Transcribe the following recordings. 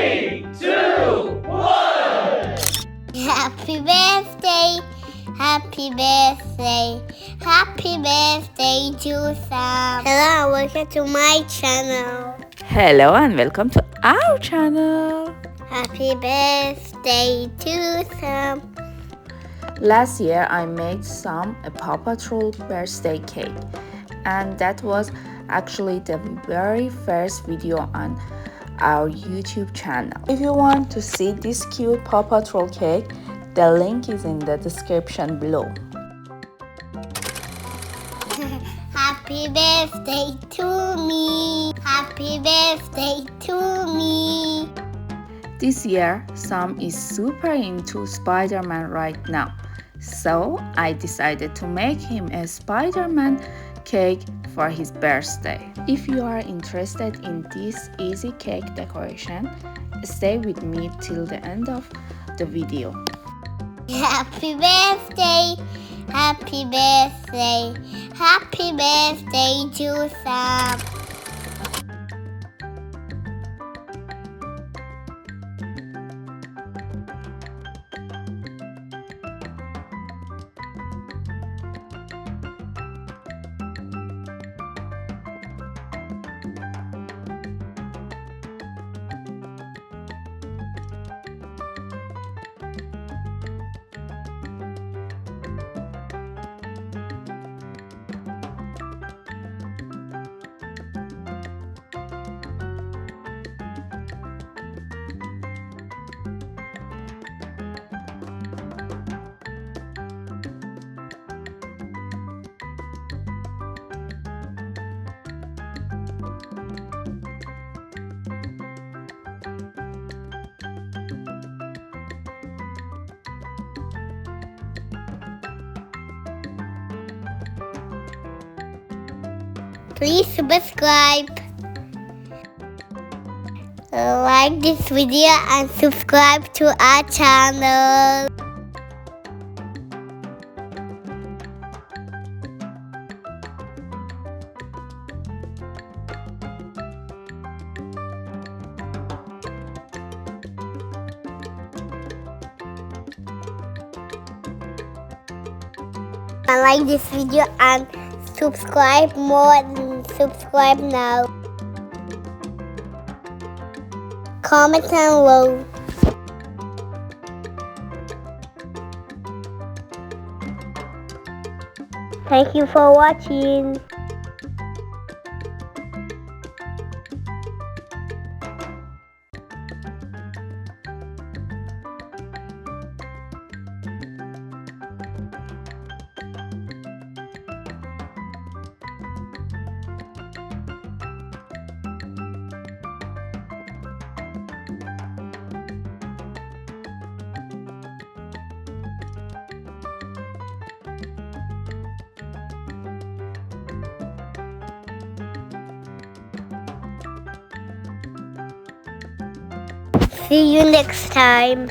3, 2, 1. Happy birthday, happy birthday, happy birthday to Sam. Hello, welcome to my channel. Hello and welcome to our channel. Happy birthday to Sam. Last year I made Sam a Paw Patrol birthday cake, and that was actually the very first video on our YouTube channel. If you want to see this cute Paw Patrol cake, the link is in the description below. Happy birthday to me. Happy birthday to me. This year, Sam is super into Spider-Man right now, so I decided to make him a Spider-Man cake for his birthday. If you are interested in this easy cake decoration, stay with me till the end of the video. Happy birthday, happy birthday, happy birthday to Sam. Please subscribe, like this video and subscribe to our channel. Like this video and subscribe more than subscribe now. Comment down below. Thank you for watching. See you next time.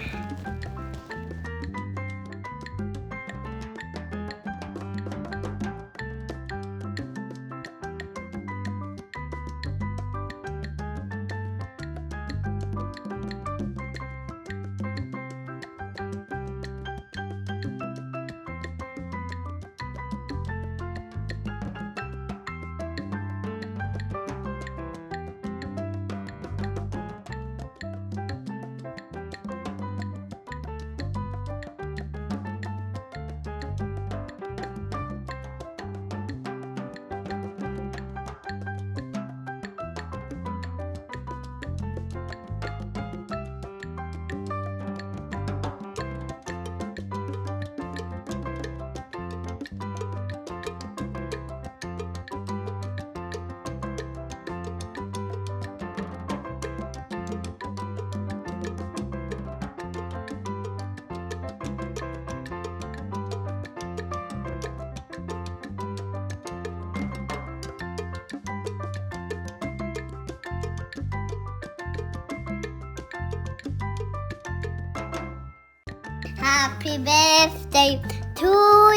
Happy birthday to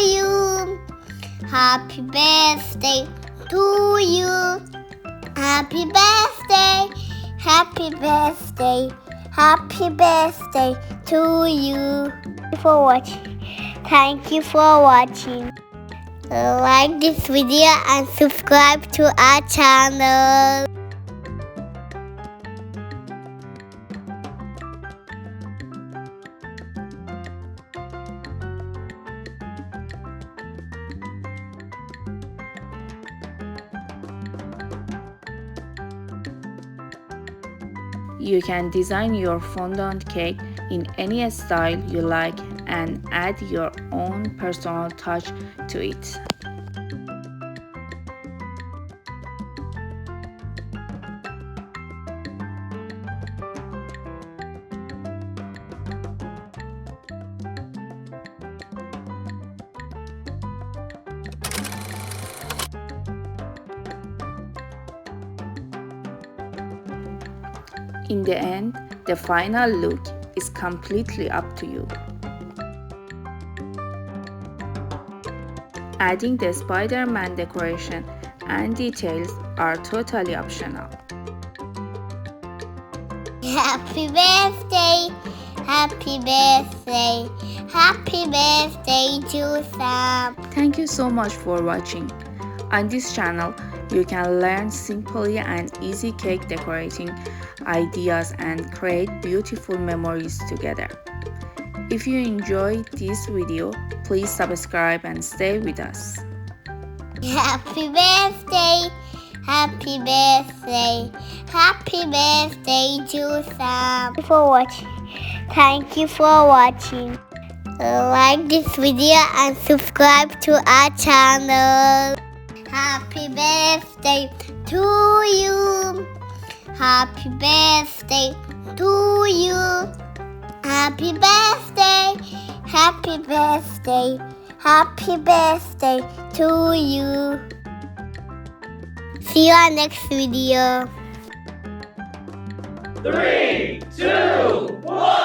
you. Happy birthday to you. Happy birthday. Happy birthday. Happy birthday to you. Thank you for watching. Like this video and subscribe to our channel. You can design your fondant cake in any style you like and add your own personal touch to it. In the end, the final look is completely up to you. Adding the Spider-Man decoration and details are totally optional. Happy birthday! Happy birthday! Happy birthday to Sam! Thank you so much for watching. On this channel, you can learn simply and easy cake decorating ideas and create beautiful memories together. If you enjoyed this video, please subscribe and stay with us. Happy birthday! Happy birthday! Happy birthday to Sam! Thank you for watching. Like this video and subscribe to our channel. Happy birthday to you. Happy birthday to you. Happy birthday. Happy birthday. Happy birthday to you. See you on next video. 3, 2, 1.